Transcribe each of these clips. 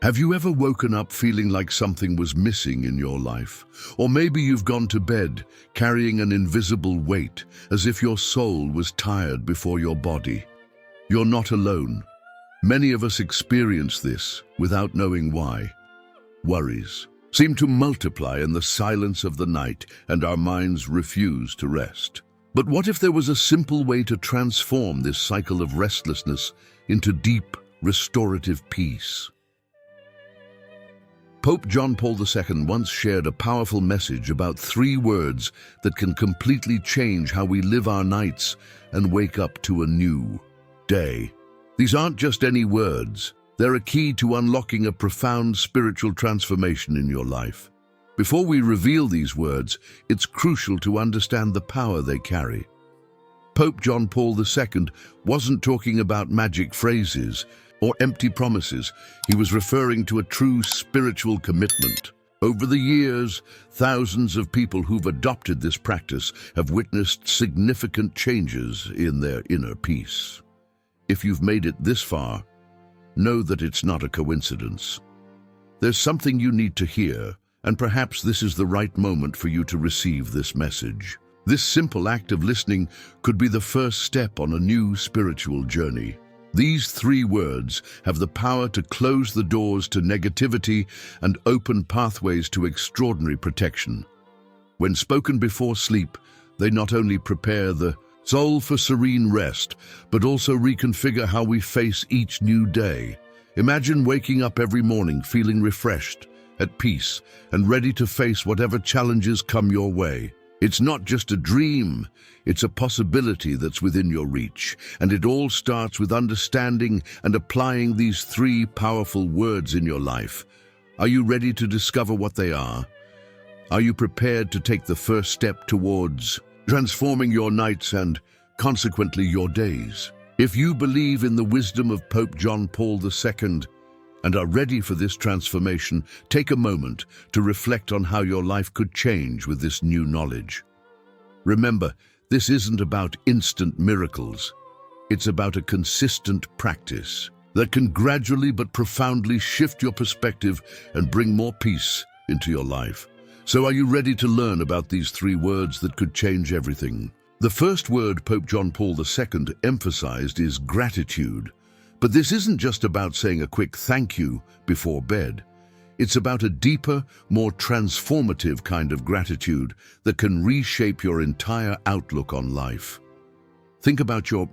Have you ever woken up feeling like something was missing in your life? Or maybe you've gone to bed carrying an invisible weight, as if your soul was tired before your body. You're not alone. Many of us experience this without knowing why. Worries seem to multiply in the silence of the night, and our minds refuse to rest. But what if there was a simple way to transform this cycle of restlessness into deep, restorative peace? Pope John Paul II once shared a powerful message about 3 words that can completely change how we live our nights and wake up to a new day. These aren't just any words. They're a key to unlocking a profound spiritual transformation in your life. Before we reveal these words, it's crucial to understand the power they carry. Pope John Paul II wasn't talking about magic phrases or empty promises. He was referring to a true spiritual commitment. Over the years, thousands of people who've adopted this practice have witnessed significant changes in their inner peace. If you've made it this far, know that it's not a coincidence. There's something you need to hear, and perhaps this is the right moment for you to receive this message. This simple act of listening could be the first step on a new spiritual journey. These 3 words have the power to close the doors to negativity and open pathways to extraordinary protection. When spoken before sleep, they not only prepare the soul for serene rest, but also reconfigure how we face each new day. Imagine waking up every morning feeling refreshed, at peace, and ready to face whatever challenges come your way. It's not just a dream, it's a possibility that's within your reach, and it all starts with understanding and applying these 3 powerful words in your life. Are you ready to discover what they are? Are you prepared to take the first step towards transforming your nights and, consequently, your days? If you believe in the wisdom of Pope John Paul II and are ready for this transformation, take a moment to reflect on how your life could change with this new knowledge. Remember, this isn't about instant miracles. It's about a consistent practice that can gradually but profoundly shift your perspective and bring more peace into your life. So are you ready to learn about these 3 words that could change everything? The first word Pope John Paul II emphasized is gratitude. But this isn't just about saying a quick thank you before bed. It's about a deeper, more transformative kind of gratitude that can reshape your entire outlook on life. Think about your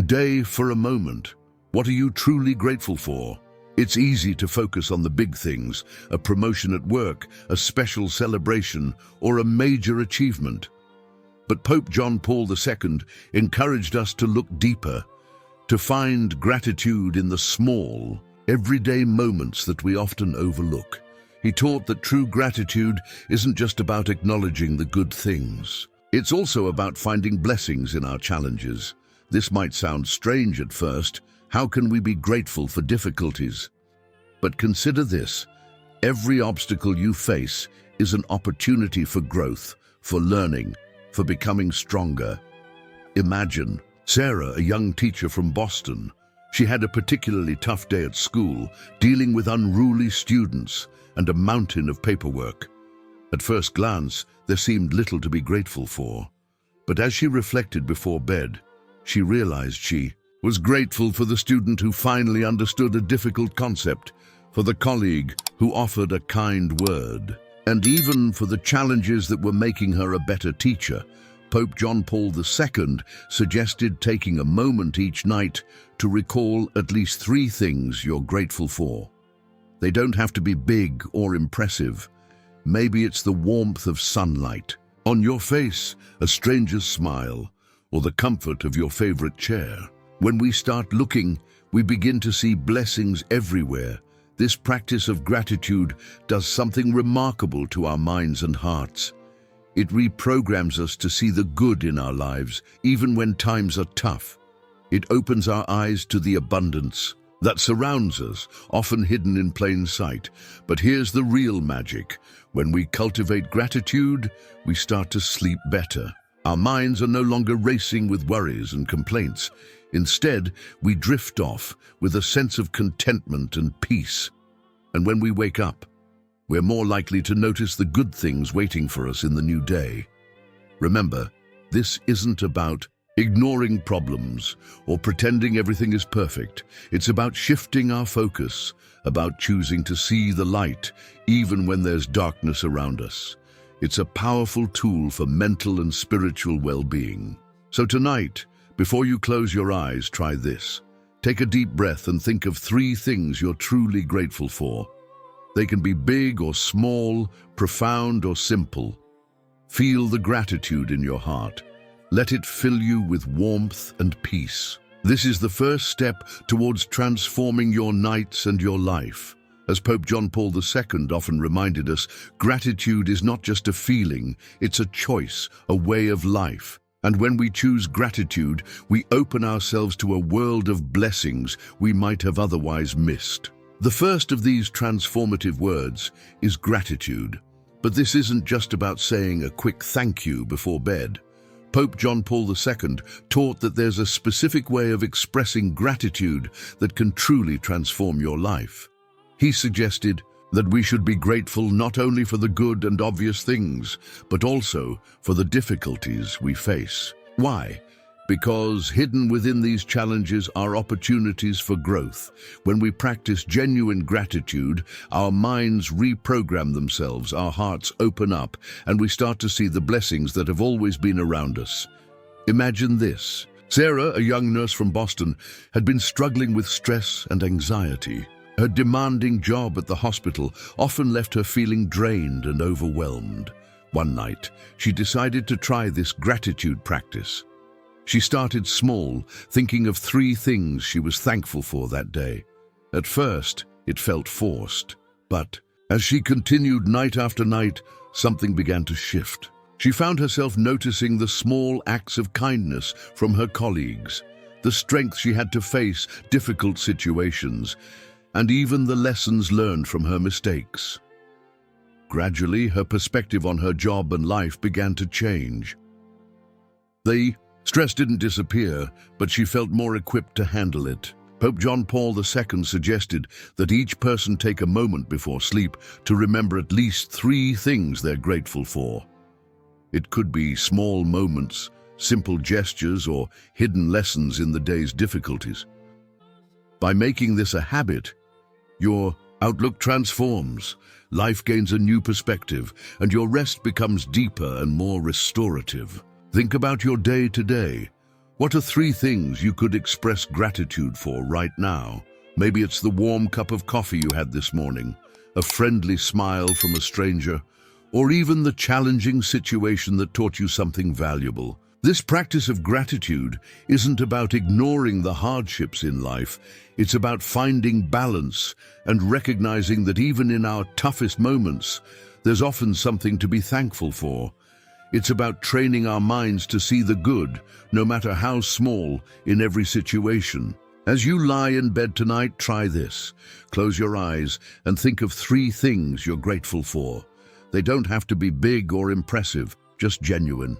day for a moment. What are you truly grateful for? It's easy to focus on the big things, a promotion at work, a special celebration, or a major achievement. But Pope John Paul II encouraged us to look deeper, to find gratitude in the small, everyday moments that we often overlook. He taught that true gratitude isn't just about acknowledging the good things. It's also about finding blessings in our challenges. This might sound strange at first. How can we be grateful for difficulties? But consider this: every obstacle you face is an opportunity for growth, for learning, for becoming stronger. Imagine Sarah, a young teacher from Boston. She had a particularly tough day at school, dealing with unruly students and a mountain of paperwork. At first glance, there seemed little to be grateful for. But as she reflected before bed, she realized she was grateful for the student who finally understood a difficult concept, for the colleague who offered a kind word, and even for the challenges that were making her a better teacher. Pope John Paul II suggested taking a moment each night to recall at least 3 things you're grateful for. They don't have to be big or impressive. Maybe it's the warmth of sunlight on your face, a stranger's smile, or the comfort of your favorite chair. When we start looking, we begin to see blessings everywhere. This practice of gratitude does something remarkable to our minds and hearts. It reprograms us to see the good in our lives, even when times are tough. It opens our eyes to the abundance that surrounds us, often hidden in plain sight. But here's the real magic. When we cultivate gratitude, we start to sleep better. Our minds are no longer racing with worries and complaints. Instead, we drift off with a sense of contentment and peace. And when we wake up, we're more likely to notice the good things waiting for us in the new day. Remember, this isn't about ignoring problems or pretending everything is perfect. It's about shifting our focus, about choosing to see the light even when there's darkness around us. It's a powerful tool for mental and spiritual well-being. So tonight, before you close your eyes, try this. Take a deep breath and think of 3 things you're truly grateful for. They can be big or small, profound or simple. Feel the gratitude in your heart. Let it fill you with warmth and peace. This is the first step towards transforming your nights and your life. As Pope John Paul II often reminded us, gratitude is not just a feeling, it's a choice, a way of life. And when we choose gratitude, we open ourselves to a world of blessings we might have otherwise missed. The first of these transformative words is gratitude. But this isn't just about saying a quick thank you before bed. Pope John Paul II taught that there's a specific way of expressing gratitude that can truly transform your life. He suggested that we should be grateful not only for the good and obvious things, but also for the difficulties we face. Why? Because hidden within these challenges are opportunities for growth. When we practice genuine gratitude, our minds reprogram themselves, our hearts open up, and we start to see the blessings that have always been around us. Imagine this. Sarah, a young nurse from Boston, had been struggling with stress and anxiety. Her demanding job at the hospital often left her feeling drained and overwhelmed. One night, she decided to try this gratitude practice. She started small, thinking of 3 things she was thankful for that day. At first, it felt forced, but as she continued night after night, something began to shift. She found herself noticing the small acts of kindness from her colleagues, the strength she had to face difficult situations, and even the lessons learned from her mistakes. Gradually, her perspective on her job and life began to change. The stress didn't disappear, but she felt more equipped to handle it. Pope John Paul II suggested that each person take a moment before sleep to remember at least 3 things they're grateful for. It could be small moments, simple gestures, or hidden lessons in the day's difficulties. By making this a habit, your outlook transforms, life gains a new perspective, and your rest becomes deeper and more restorative. Think about your day today. What are 3 things you could express gratitude for right now? Maybe it's the warm cup of coffee you had this morning, a friendly smile from a stranger, or even the challenging situation that taught you something valuable. This practice of gratitude isn't about ignoring the hardships in life. It's about finding balance and recognizing that even in our toughest moments, there's often something to be thankful for. It's about training our minds to see the good, no matter how small, in every situation. As you lie in bed tonight, try this. Close your eyes and think of 3 things you're grateful for. They don't have to be big or impressive, just genuine.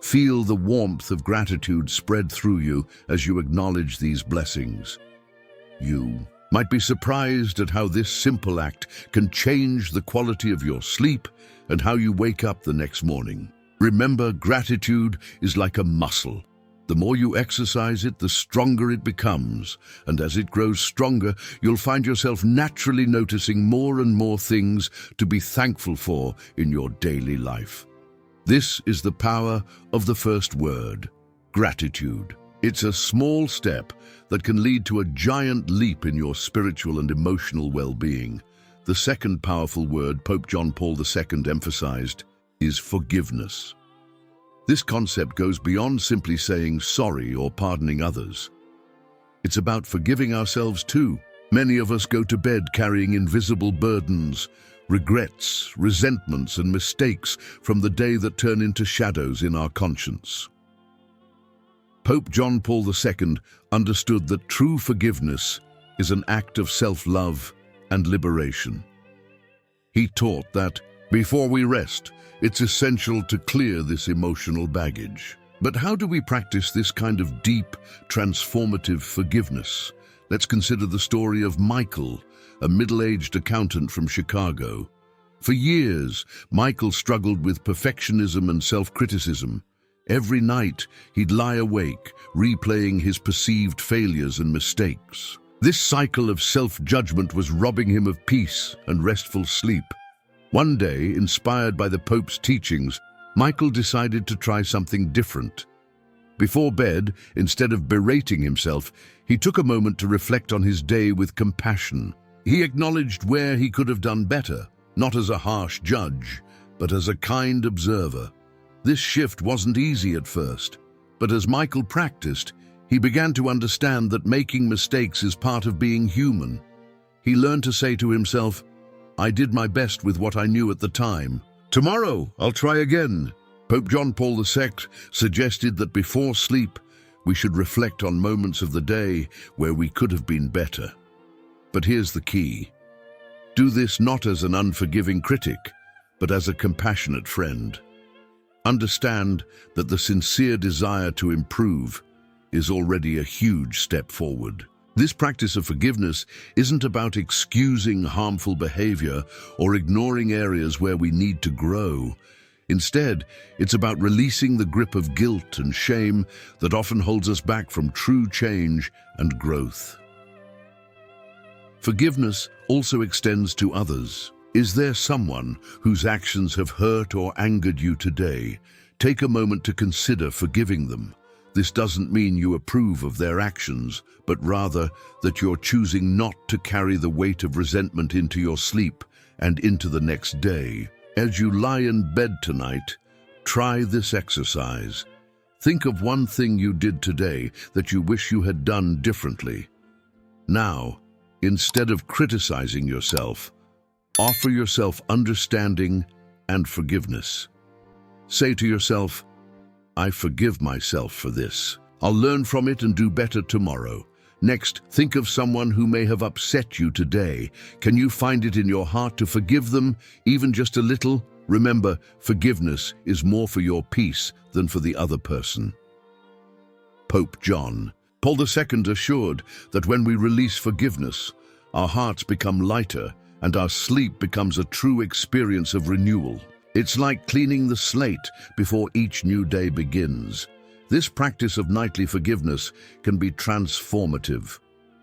Feel the warmth of gratitude spread through you as you acknowledge these blessings. You might be surprised at how this simple act can change the quality of your sleep and how you wake up the next morning. Remember, gratitude is like a muscle. The more you exercise it, the stronger it becomes. And as it grows stronger, you'll find yourself naturally noticing more and more things to be thankful for in your daily life. This is the power of the first word, gratitude. It's a small step that can lead to a giant leap in your spiritual and emotional well-being. The second powerful word Pope John Paul II emphasized is forgiveness. This concept goes beyond simply saying sorry or pardoning others. It's about forgiving ourselves too. Many of us go to bed carrying invisible burdens, regrets, resentments, and mistakes from the day that turn into shadows in our conscience. Pope John Paul II understood that true forgiveness is an act of self-love and liberation. He taught that, before we rest, it's essential to clear this emotional baggage. But how do we practice this kind of deep, transformative forgiveness? Let's consider the story of Michael, a middle-aged accountant from Chicago. For years, Michael struggled with perfectionism and self-criticism. Every night, he'd lie awake, replaying his perceived failures and mistakes. This cycle of self-judgment was robbing him of peace and restful sleep. One day, inspired by the Pope's teachings, Michael decided to try something different. Before bed, instead of berating himself, he took a moment to reflect on his day with compassion. He acknowledged where he could have done better, not as a harsh judge, but as a kind observer. This shift wasn't easy at first, but as Michael practiced, he began to understand that making mistakes is part of being human. He learned to say to himself, "I did my best with what I knew at the time. Tomorrow, I'll try again." Pope John Paul II suggested that before sleep, we should reflect on moments of the day where we could have been better. But here's the key. Do this not as an unforgiving critic, but as a compassionate friend. Understand that the sincere desire to improve is already a huge step forward. This practice of forgiveness isn't about excusing harmful behavior or ignoring areas where we need to grow. Instead, it's about releasing the grip of guilt and shame that often holds us back from true change and growth. Forgiveness also extends to others. Is there someone whose actions have hurt or angered you today? Take a moment to consider forgiving them. This doesn't mean you approve of their actions, but rather that you're choosing not to carry the weight of resentment into your sleep and into the next day. As you lie in bed tonight, try this exercise. Think of one thing you did today that you wish you had done differently. Now, instead of criticizing yourself, offer yourself understanding and forgiveness. Say to yourself, "I forgive myself for this. I'll learn from it and do better tomorrow." Next, think of someone who may have upset you today. Can you find it in your heart to forgive them, even just a little? Remember, forgiveness is more for your peace than for the other person. Pope John Paul II assured that when we release forgiveness, our hearts become lighter and our sleep becomes a true experience of renewal. It's like cleaning the slate before each new day begins. This practice of nightly forgiveness can be transformative.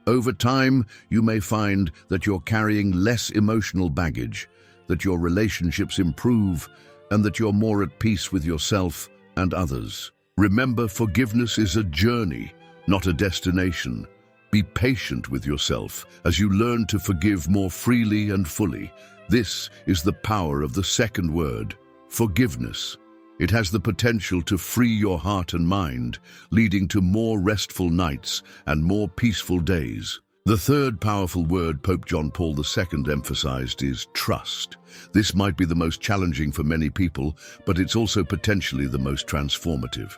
Over time, you may find that you're carrying less emotional baggage, that your relationships improve, and that you're more at peace with yourself and others. Remember, forgiveness is a journey, not a destination. Be patient with yourself as you learn to forgive more freely and fully. This is the power of the second word, forgiveness. It has the potential to free your heart and mind, leading to more restful nights and more peaceful days. The third powerful word Pope John Paul II emphasized is trust. This might be the most challenging for many people, but it's also potentially the most transformative.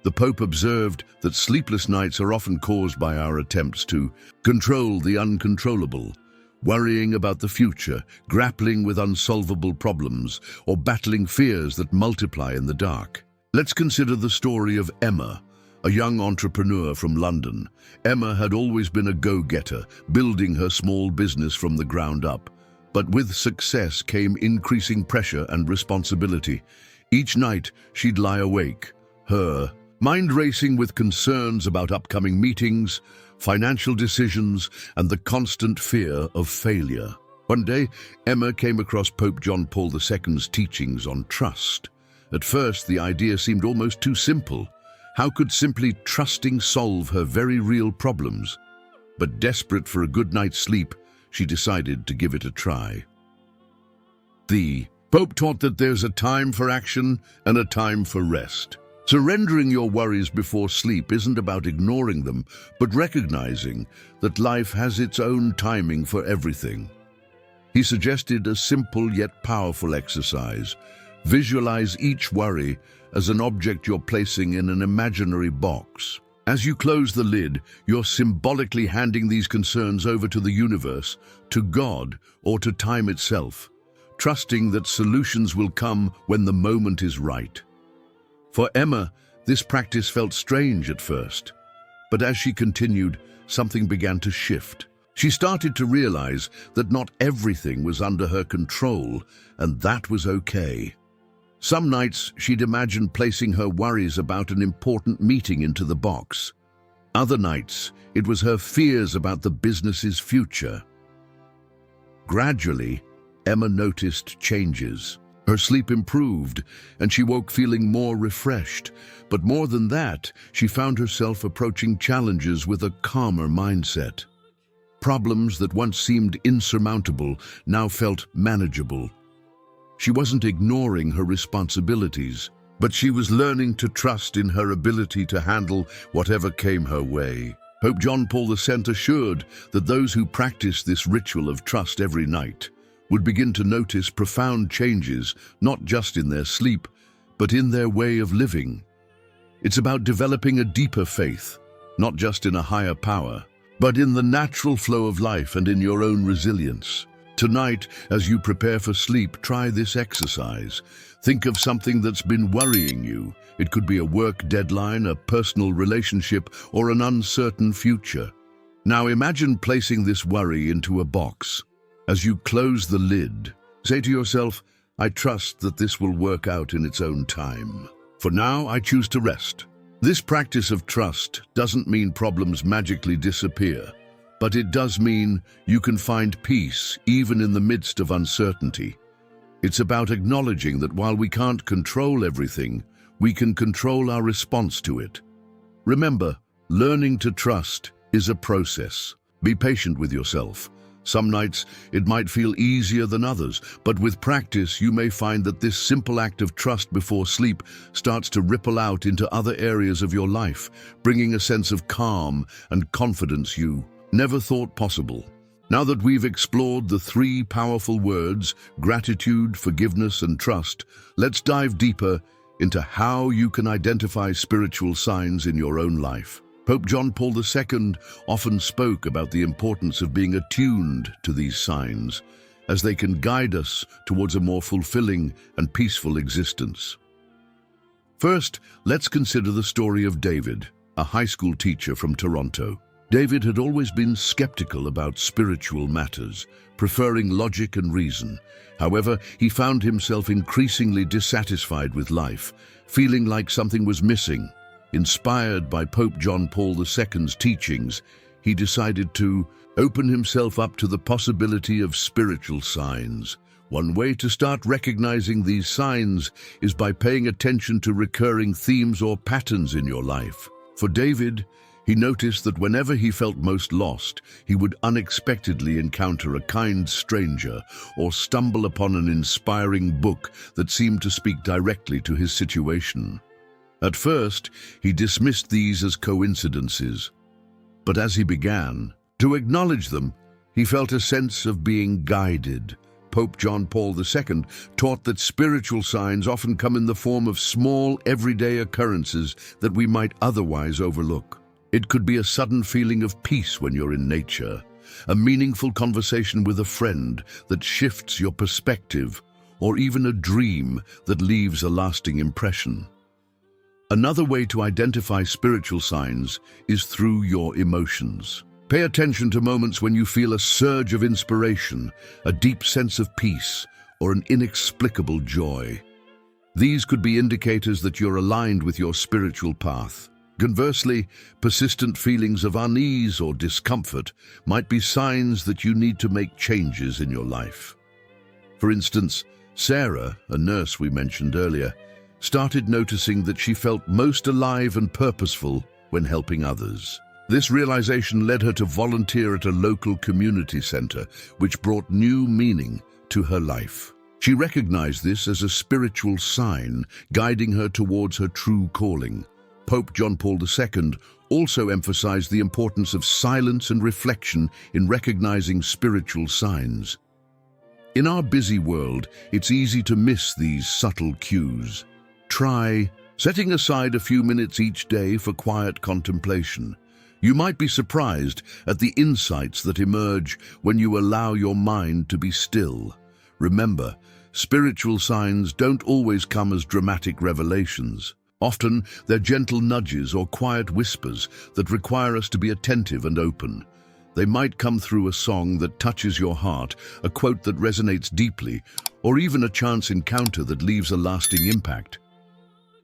The Pope observed that sleepless nights are often caused by our attempts to control the uncontrollable, worrying about the future, grappling with unsolvable problems, or battling fears that multiply in the dark. Let's consider the story of Emma, a young entrepreneur from London. Emma had always been a go-getter, building her small business from the ground up. But with success came increasing pressure and responsibility. Each night, she'd lie awake, her mind racing with concerns about upcoming meetings, financial decisions, and the constant fear of failure. One day, Emma came across Pope John Paul II's teachings on trust. At first, the idea seemed almost too simple. How could simply trusting solve her very real problems? But desperate for a good night's sleep, she decided to give it a try. The Pope taught that there's a time for action and a time for rest. Surrendering your worries before sleep isn't about ignoring them, but recognizing that life has its own timing for everything. He suggested a simple yet powerful exercise. Visualize each worry as an object you're placing in an imaginary box. As you close the lid, you're symbolically handing these concerns over to the universe, to God, or to time itself, trusting that solutions will come when the moment is right. For Emma, this practice felt strange at first. But as she continued, something began to shift. She started to realize that not everything was under her control, and that was okay. Some nights she'd imagined placing her worries about an important meeting into the box. Other nights, it was her fears about the business's future. Gradually, Emma noticed changes. Her sleep improved, and she woke feeling more refreshed. But more than that, she found herself approaching challenges with a calmer mindset. Problems that once seemed insurmountable now felt manageable. She wasn't ignoring her responsibilities, but she was learning to trust in her ability to handle whatever came her way. Pope John Paul II assured that those who practice this ritual of trust every night would begin to notice profound changes, not just in their sleep, but in their way of living. It's about developing a deeper faith, not just in a higher power, but in the natural flow of life and in your own resilience. Tonight, as you prepare for sleep, try this exercise. Think of something that's been worrying you. It could be a work deadline, a personal relationship, or an uncertain future. Now imagine placing this worry into a box. As you close the lid, say to yourself, I trust that this will work out in its own time. For now, I choose to rest. This practice of trust doesn't mean problems magically disappear, but it does mean you can find peace even in the midst of uncertainty. It's about acknowledging that while we can't control everything, we can control our response to it. Remember, learning to trust is a process. Be patient with yourself. Some nights it might feel easier than others, but with practice you may find that this simple act of trust before sleep starts to ripple out into other areas of your life, bringing a sense of calm and confidence you never thought possible. Now that we've explored the three powerful words, gratitude, forgiveness, and trust, let's dive deeper into how you can identify spiritual signs in your own life. Pope John Paul II often spoke about the importance of being attuned to these signs, as they can guide us towards a more fulfilling and peaceful existence. First, let's consider the story of David, a high school teacher from Toronto. David had always been skeptical about spiritual matters, preferring logic and reason. However, he found himself increasingly dissatisfied with life, feeling like something was missing. Inspired by Pope John Paul II's teachings, he decided to open himself up to the possibility of spiritual signs. One way to start recognizing these signs is by paying attention to recurring themes or patterns in your life. For David, he noticed that whenever he felt most lost, he would unexpectedly encounter a kind stranger or stumble upon an inspiring book that seemed to speak directly to his situation. At first, he dismissed these as coincidences, but as he began to acknowledge them, he felt a sense of being guided. Pope John Paul II taught that spiritual signs often come in the form of small, everyday occurrences that we might otherwise overlook. It could be a sudden feeling of peace when you're in nature, a meaningful conversation with a friend that shifts your perspective, or even a dream that leaves a lasting impression. Another way to identify spiritual signs is through your emotions. Pay attention to moments when you feel a surge of inspiration, a deep sense of peace, or an inexplicable joy. These could be indicators that you're aligned with your spiritual path. Conversely, persistent feelings of unease or discomfort might be signs that you need to make changes in your life. For instance, Sarah, a nurse we mentioned earlier, started noticing that she felt most alive and purposeful when helping others. This realization led her to volunteer at a local community center, which brought new meaning to her life. She recognized this as a spiritual sign, guiding her towards her true calling. Pope John Paul II also emphasized the importance of silence and reflection in recognizing spiritual signs. In our busy world, it's easy to miss these subtle cues. Try setting aside a few minutes each day for quiet contemplation. You might be surprised at the insights that emerge when you allow your mind to be still. Remember, spiritual signs don't always come as dramatic revelations. Often, they're gentle nudges or quiet whispers that require us to be attentive and open. They might come through a song that touches your heart, a quote that resonates deeply, or even a chance encounter that leaves a lasting impact.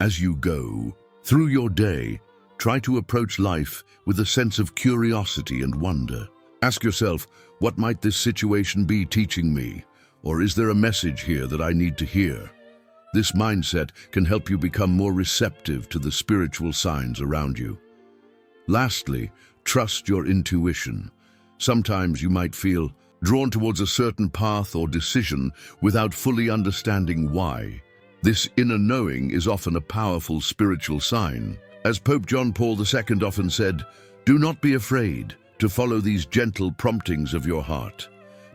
As you go through your day, try to approach life with a sense of curiosity and wonder. Ask yourself, what might this situation be teaching me? Or is there a message here that I need to hear? This mindset can help you become more receptive to the spiritual signs around you. Lastly, trust your intuition. Sometimes you might feel drawn towards a certain path or decision without fully understanding why. This inner knowing is often a powerful spiritual sign. As Pope John Paul II often said, "Do not be afraid to follow these gentle promptings of your heart."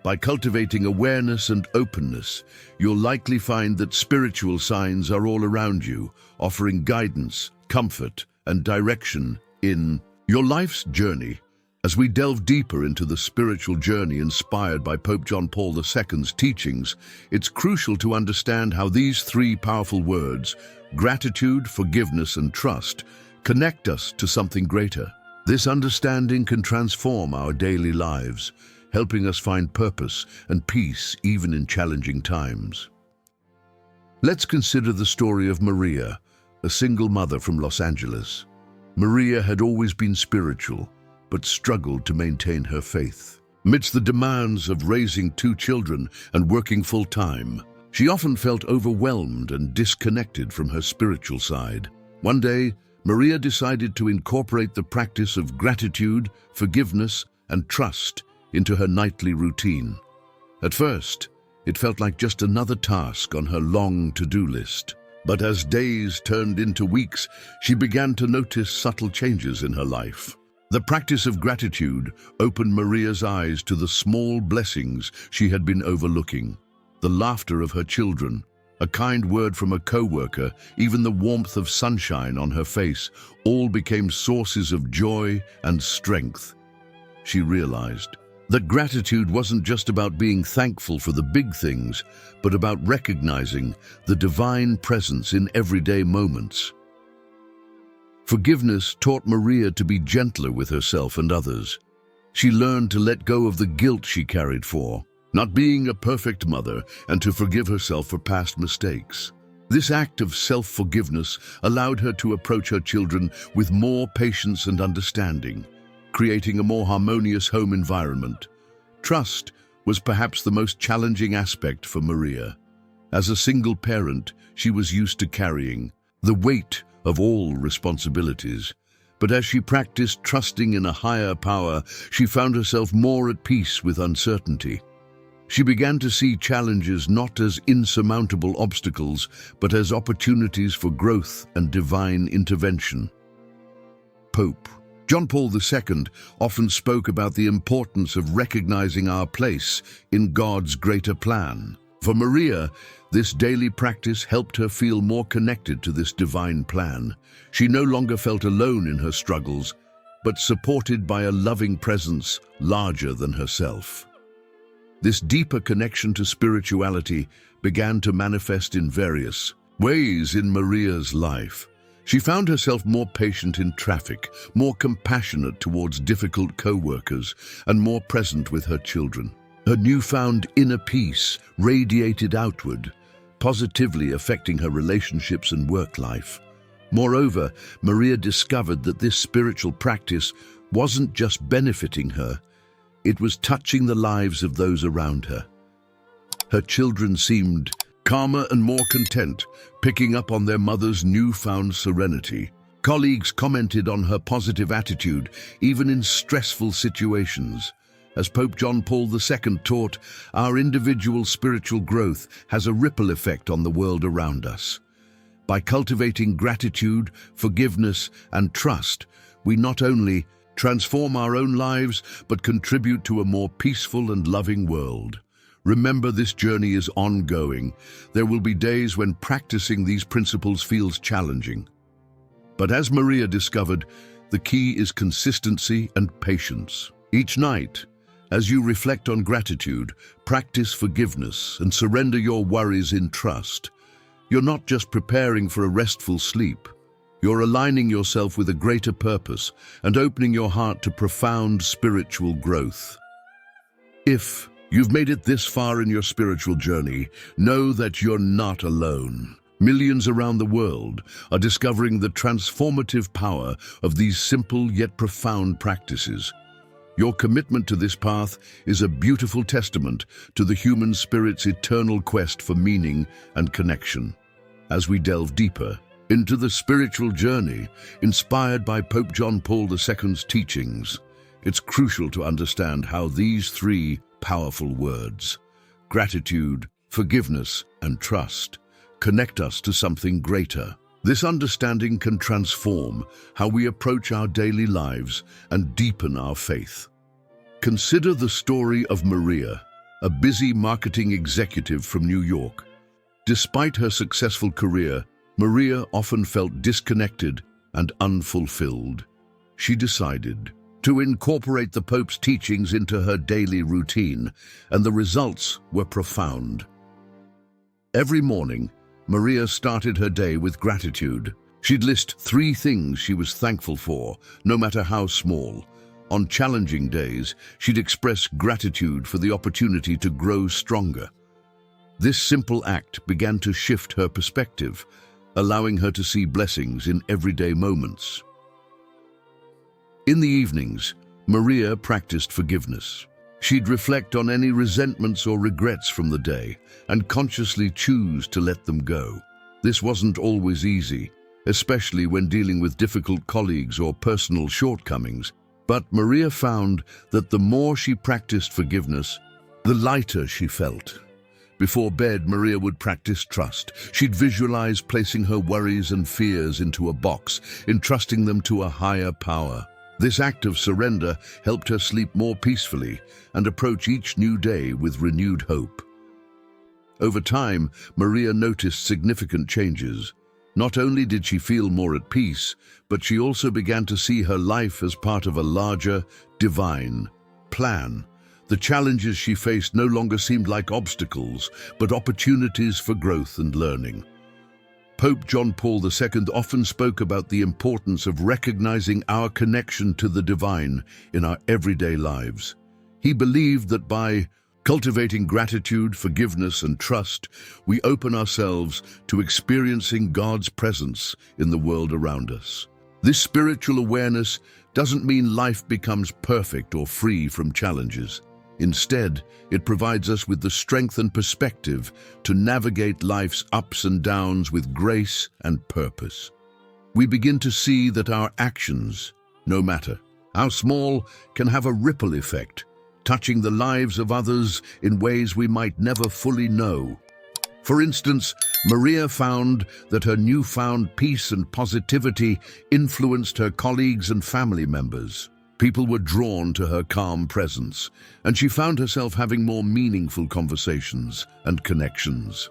By cultivating awareness and openness, you'll likely find that spiritual signs are all around you, offering guidance, comfort, and direction in your life's journey. As we delve deeper into the spiritual journey inspired by Pope John Paul II's teachings, it's crucial to understand how these three powerful words, gratitude, forgiveness, and trust, connect us to something greater. This understanding can transform our daily lives, helping us find purpose and peace even in challenging times. Let's consider the story of Maria, a single mother from Los Angeles. Maria had always been spiritual, but struggled to maintain her faith. Amidst the demands of raising two children and working full-time, she often felt overwhelmed and disconnected from her spiritual side. One day, Maria decided to incorporate the practice of gratitude, forgiveness, and trust into her nightly routine. At first, it felt like just another task on her long to-do list. But as days turned into weeks, she began to notice subtle changes in her life. The practice of gratitude opened Maria's eyes to the small blessings she had been overlooking. The laughter of her children, a kind word from a co-worker, even the warmth of sunshine on her face, all became sources of joy and strength. She realized that gratitude wasn't just about being thankful for the big things, but about recognizing the divine presence in everyday moments. Forgiveness taught Maria to be gentler with herself and others. She learned to let go of the guilt she carried for not being a perfect mother and to forgive herself for past mistakes. This act of self-forgiveness allowed her to approach her children with more patience and understanding, creating a more harmonious home environment. Trust was perhaps the most challenging aspect for Maria. As a single parent, she was used to carrying the weight of all responsibilities. But as she practiced trusting in a higher power, she found herself more at peace with uncertainty. She began to see challenges not as insurmountable obstacles, but as opportunities for growth and divine intervention. Pope John Paul II often spoke about the importance of recognizing our place in God's greater plan. For Maria, this daily practice helped her feel more connected to this divine plan. She no longer felt alone in her struggles, but supported by a loving presence larger than herself. This deeper connection to spirituality began to manifest in various ways in Maria's life. She found herself more patient in traffic, more compassionate towards difficult co-workers, and more present with her children. Her newfound inner peace radiated outward, positively affecting her relationships and work life. Moreover, Maria discovered that this spiritual practice wasn't just benefiting her, it was touching the lives of those around her. Her children seemed calmer and more content, picking up on their mother's newfound serenity. Colleagues commented on her positive attitude, even in stressful situations. As Pope John Paul II taught, our individual spiritual growth has a ripple effect on the world around us. By cultivating gratitude, forgiveness, and trust, we not only transform our own lives, but contribute to a more peaceful and loving world. Remember, this journey is ongoing. There will be days when practicing these principles feels challenging. But as Maria discovered, the key is consistency and patience. Each night, as you reflect on gratitude, practice forgiveness, and surrender your worries in trust, you're not just preparing for a restful sleep, You're aligning yourself with a greater purpose and opening your heart to profound spiritual growth. If you've made it this far in your spiritual journey, know that you're not alone. Millions around the world are discovering the transformative power of these simple yet profound practices. Your commitment to this path is a beautiful testament to the human spirit's eternal quest for meaning and connection. As we delve deeper into the spiritual journey inspired by Pope John Paul II's teachings, it's crucial to understand how these three powerful words, gratitude, forgiveness, and trust, connect us to something greater. This understanding can transform how we approach our daily lives and deepen our faith. Consider the story of Maria, a busy marketing executive from New York. Despite her successful career, Maria often felt disconnected and unfulfilled. She decided to incorporate the Pope's teachings into her daily routine, and the results were profound. Every morning, Maria started her day with gratitude. She'd list 3 things she was thankful for, no matter how small. On challenging days, she'd express gratitude for the opportunity to grow stronger. This simple act began to shift her perspective, allowing her to see blessings in everyday moments. In the evenings, Maria practiced forgiveness. She'd reflect on any resentments or regrets from the day and consciously choose to let them go. This wasn't always easy, especially when dealing with difficult colleagues or personal shortcomings. But Maria found that the more she practiced forgiveness, the lighter she felt. Before bed, Maria would practice trust. She'd visualize placing her worries and fears into a box, entrusting them to a higher power. This act of surrender helped her sleep more peacefully and approach each new day with renewed hope. Over time, Maria noticed significant changes. Not only did she feel more at peace, but she also began to see her life as part of a larger, divine plan. The challenges she faced no longer seemed like obstacles, but opportunities for growth and learning. Pope John Paul II often spoke about the importance of recognizing our connection to the divine in our everyday lives. He believed that by cultivating gratitude, forgiveness, and trust, we open ourselves to experiencing God's presence in the world around us. This spiritual awareness doesn't mean life becomes perfect or free from challenges. Instead, it provides us with the strength and perspective to navigate life's ups and downs with grace and purpose. We begin to see that our actions, no matter how small, can have a ripple effect, touching the lives of others in ways we might never fully know. For instance, Maria found that her newfound peace and positivity influenced her colleagues and family members. People were drawn to her calm presence, and she found herself having more meaningful conversations and connections.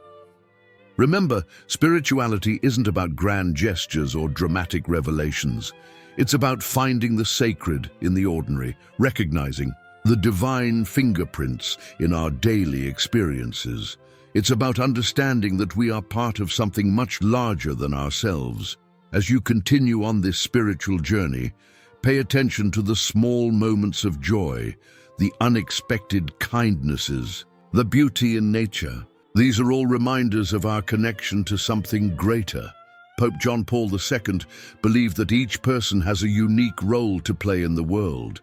Remember, spirituality isn't about grand gestures or dramatic revelations. It's about finding the sacred in the ordinary, recognizing the divine fingerprints in our daily experiences. It's about understanding that we are part of something much larger than ourselves. As you continue on this spiritual journey, pay attention to the small moments of joy, the unexpected kindnesses, the beauty in nature. These are all reminders of our connection to something greater. Pope John Paul II believed that each person has a unique role to play in the world.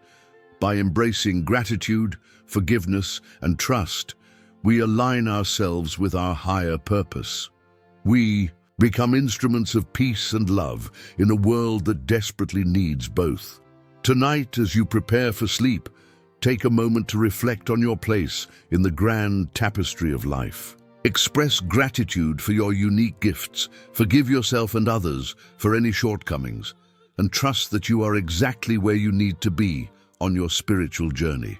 By embracing gratitude, forgiveness, and trust, we align ourselves with our higher purpose. We become instruments of peace and love in a world that desperately needs both. Tonight, as you prepare for sleep, take a moment to reflect on your place in the grand tapestry of life. Express gratitude for your unique gifts, forgive yourself and others for any shortcomings, and trust that you are exactly where you need to be on your spiritual journey.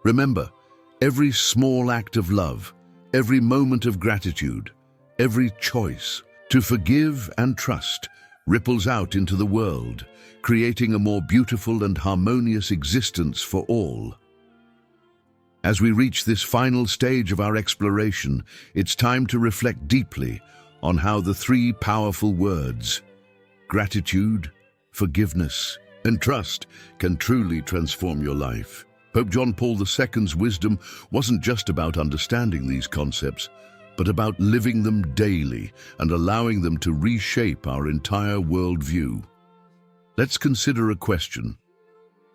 Remember, every small act of love, every moment of gratitude, every choice to forgive and trust ripples out into the world, creating a more beautiful and harmonious existence for all. As we reach this final stage of our exploration, it's time to reflect deeply on how the three powerful words, Gratitude, forgiveness, and trust can truly transform your life. Pope John Paul II's wisdom wasn't just about understanding these concepts, but about living them daily and allowing them to reshape our entire worldview. Let's consider a question.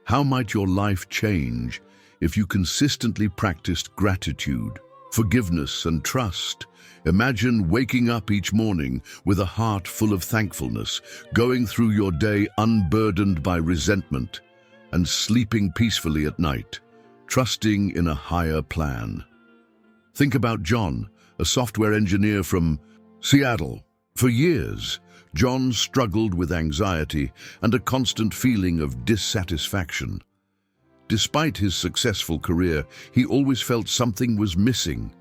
How might your life change if you consistently practiced gratitude, forgiveness, and trust? Imagine waking up each morning with a heart full of thankfulness, going through your day unburdened by resentment, and sleeping peacefully at night, trusting in a higher plan. Think about John, a software engineer from Seattle. For years, John struggled with anxiety and a constant feeling of dissatisfaction. Despite his successful career, he always felt something was missing.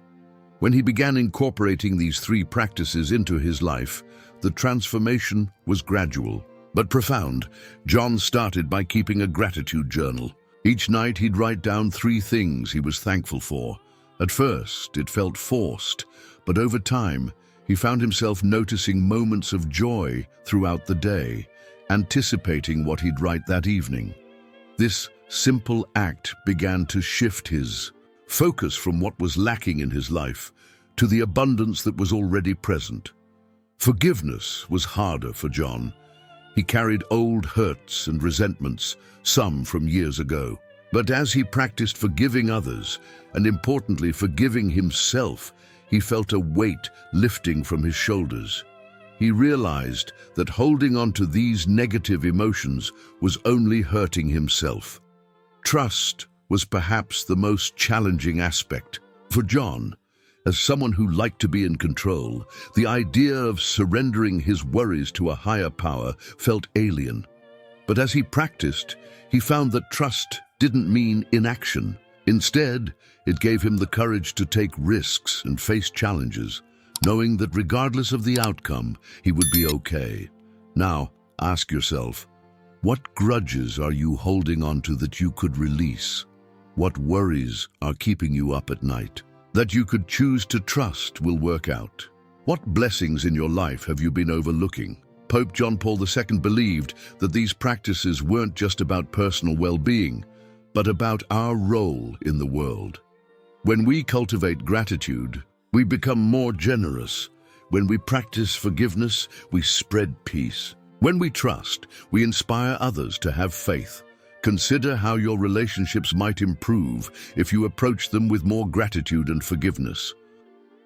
When he began incorporating these three practices into his life, the transformation was gradual but profound. John started by keeping a gratitude journal. Each night he'd write down 3 things he was thankful for. At first, it felt forced, but over time, he found himself noticing moments of joy throughout the day, anticipating what he'd write that evening. This simple act began to shift his focus from what was lacking in his life to the abundance that was already present. Forgiveness was harder for John. He carried old hurts and resentments, some from years ago. But as he practiced forgiving others, and importantly forgiving himself, he felt a weight lifting from his shoulders. He realized that holding on to these negative emotions was only hurting himself. Trust was perhaps the most challenging aspect. For John, as someone who liked to be in control, the idea of surrendering his worries to a higher power felt alien. But as he practiced, he found that trust didn't mean inaction. Instead, it gave him the courage to take risks and face challenges, knowing that regardless of the outcome, he would be okay. Now, ask yourself, what grudges are you holding on to that you could release? What worries are keeping you up at night that you could choose to trust will work out? What blessings in your life have you been overlooking? Pope John Paul II believed that these practices weren't just about personal well-being, but about our role in the world. When we cultivate gratitude, we become more generous. When we practice forgiveness, we spread peace. When we trust, we inspire others to have faith. Consider how your relationships might improve if you approach them with more gratitude and forgiveness.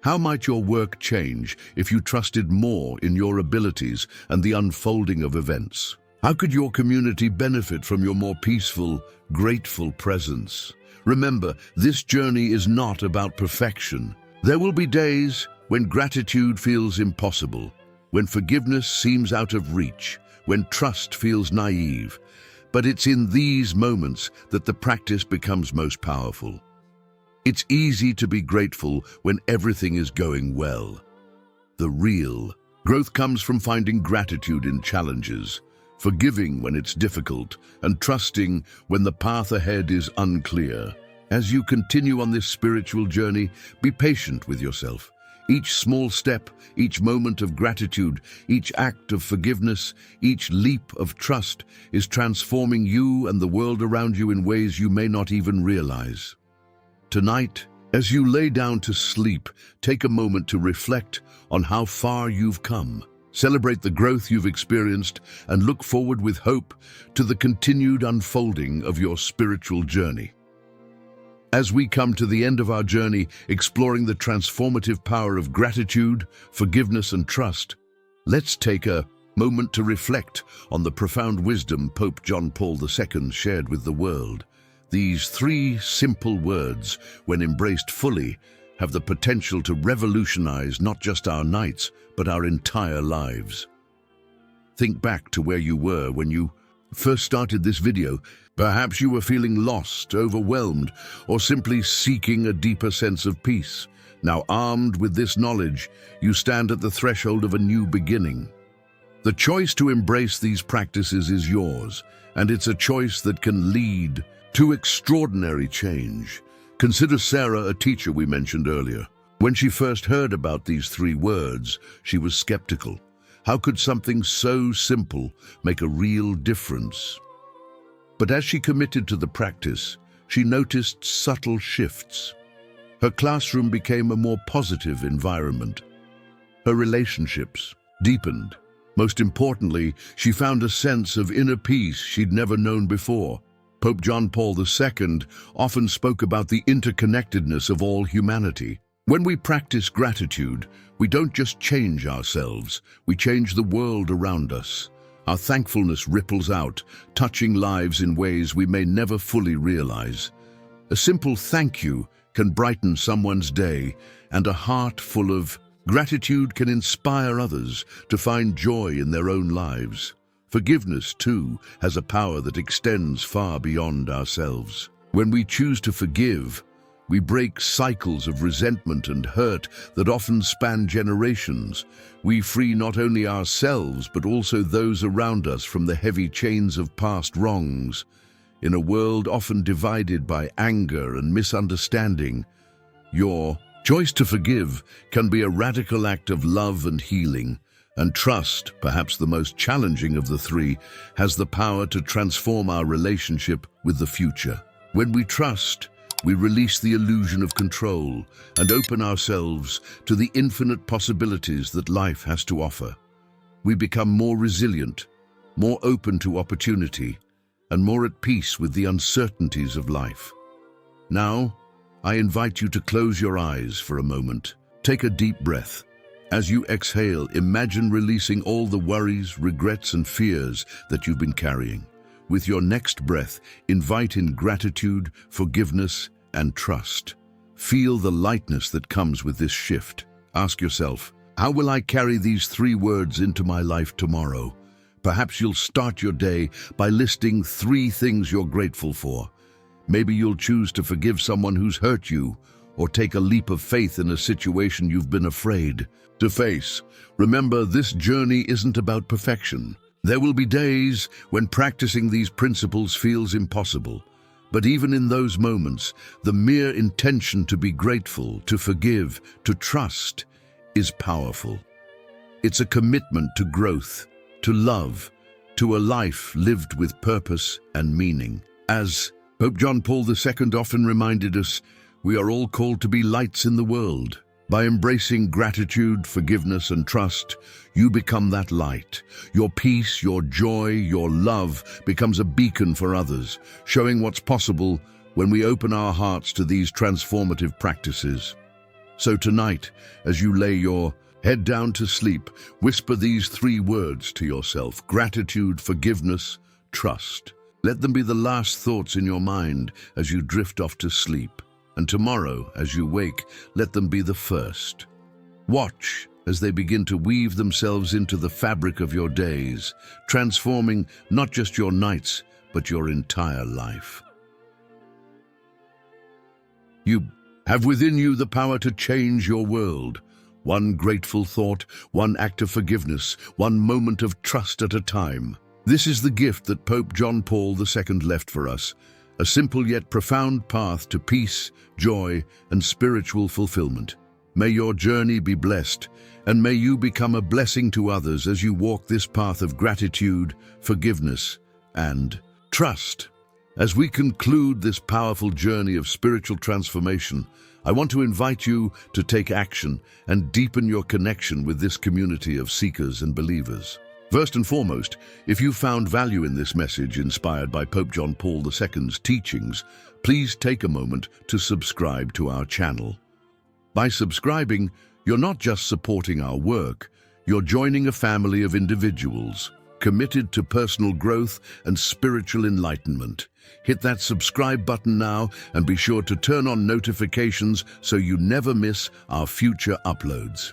How might your work change if you trusted more in your abilities and the unfolding of events? How could your community benefit from your more peaceful, grateful presence? Remember, this journey is not about perfection. There will be days when gratitude feels impossible, when forgiveness seems out of reach, when trust feels naive. But it's in these moments that the practice becomes most powerful. It's easy to be grateful when everything is going well. The real growth comes from finding gratitude in challenges, forgiving when it's difficult, and trusting when the path ahead is unclear. As you continue on this spiritual journey, be patient with yourself. Each small step, each moment of gratitude, each act of forgiveness, each leap of trust is transforming you and the world around you in ways you may not even realize. Tonight, as you lay down to sleep, take a moment to reflect on how far you've come. Celebrate the growth you've experienced and look forward with hope to the continued unfolding of your spiritual journey. As we come to the end of our journey exploring the transformative power of gratitude, forgiveness, and trust, let's take a moment to reflect on the profound wisdom Pope John Paul II shared with the world. These 3 simple words, when embraced fully, have the potential to revolutionize not just our nights, but our entire lives. Think back to where you were when you first started this video. Perhaps you were feeling lost, overwhelmed, or simply seeking a deeper sense of peace. Now, armed with this knowledge, you stand at the threshold of a new beginning. The choice to embrace these practices is yours, and it's a choice that can lead to extraordinary change. Consider Sarah, a teacher we mentioned earlier. When she first heard about these 3 words, she was skeptical. How could something so simple make a real difference? But as she committed to the practice, she noticed subtle shifts. Her classroom became a more positive environment. Her relationships deepened. Most importantly, she found a sense of inner peace she'd never known before. Pope John Paul II often spoke about the interconnectedness of all humanity. When we practice gratitude, we don't just change ourselves, we change the world around us. Our thankfulness ripples out, touching lives in ways we may never fully realize. A simple thank you can brighten someone's day, and a heart full of gratitude can inspire others to find joy in their own lives. Forgiveness, too, has a power that extends far beyond ourselves. When we choose to forgive, we break cycles of resentment and hurt that often span generations. We free not only ourselves, but also those around us from the heavy chains of past wrongs. In a world often divided by anger and misunderstanding, your choice to forgive can be a radical act of love and healing. And trust, perhaps the most challenging of the three, has the power to transform our relationship with the future. When we trust, we release the illusion of control and open ourselves to the infinite possibilities that life has to offer. We become more resilient, more open to opportunity, and more at peace with the uncertainties of life. Now, I invite you to close your eyes for a moment. Take a deep breath. As you exhale, imagine releasing all the worries, regrets, and fears that you've been carrying. With your next breath, invite in gratitude, forgiveness, and trust. Feel the lightness that comes with this shift. Ask yourself, how will I carry these three words into my life tomorrow? Perhaps you'll start your day by listing 3 things you're grateful for. Maybe you'll choose to forgive someone who's hurt you, or take a leap of faith in a situation you've been afraid to face. Remember, this journey isn't about perfection. There will be days when practicing these principles feels impossible. But even in those moments, the mere intention to be grateful, to forgive, to trust is powerful. It's a commitment to growth, to love, to a life lived with purpose and meaning. As Pope John Paul II often reminded us, we are all called to be lights in the world. By embracing gratitude, forgiveness, and trust, you become that light. Your peace, your joy, your love becomes a beacon for others, showing what's possible when we open our hearts to these transformative practices. So tonight, as you lay your head down to sleep, whisper these 3 words to yourself: gratitude, forgiveness, trust. Let them be the last thoughts in your mind as you drift off to sleep. And tomorrow, as you wake, let them be the first. Watch as they begin to weave themselves into the fabric of your days, transforming not just your nights, but your entire life. You have within you the power to change your world. One grateful thought, one act of forgiveness, one moment of trust at a time. This is the gift that Pope John Paul II left for us. A simple yet profound path to peace, joy, and spiritual fulfillment. May your journey be blessed, and may you become a blessing to others as you walk this path of gratitude, forgiveness, and trust. As we conclude this powerful journey of spiritual transformation, I want to invite you to take action and deepen your connection with this community of seekers and believers. First and foremost, if you found value in this message inspired by Pope John Paul II's teachings, please take a moment to subscribe to our channel. By subscribing, you're not just supporting our work, you're joining a family of individuals committed to personal growth and spiritual enlightenment. Hit that subscribe button now and be sure to turn on notifications so you never miss our future uploads.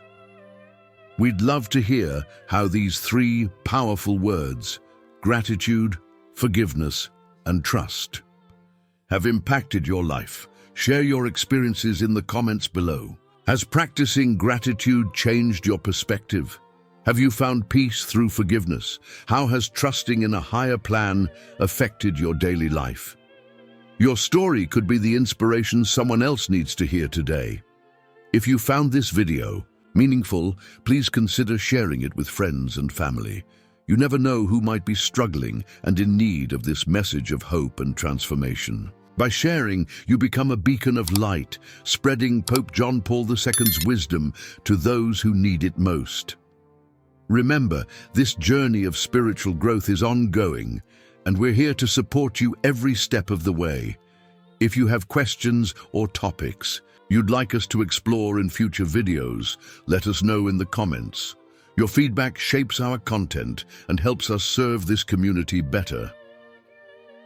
We'd love to hear how these 3 powerful words, gratitude, forgiveness, and trust, have impacted your life. Share your experiences in the comments below. Has practicing gratitude changed your perspective? Have you found peace through forgiveness? How has trusting in a higher plan affected your daily life? Your story could be the inspiration someone else needs to hear today. If you found this video meaningful, please consider sharing it with friends and family. You never know who might be struggling and in need of this message of hope and transformation. By sharing, you become a beacon of light, spreading Pope John Paul II's wisdom to those who need it most. Remember, this journey of spiritual growth is ongoing, and we're here to support you every step of the way. If you have questions or topics you'd like us to explore in future videos, let us know in the comments. Your feedback shapes our content and helps us serve this community better.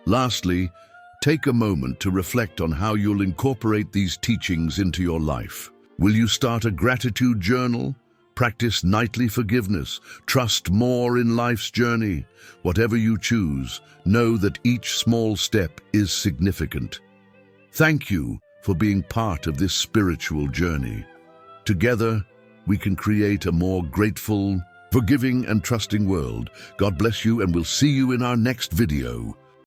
Lastly, take a moment to reflect on how you'll incorporate these teachings into your life. Will you start a gratitude journal? Practice nightly forgiveness. Trust more in life's journey. Whatever you choose, know that each small step is significant. Thank you for being part of this spiritual journey. Together, we can create a more grateful, forgiving, and trusting world. God bless you, and we'll see you in our next video.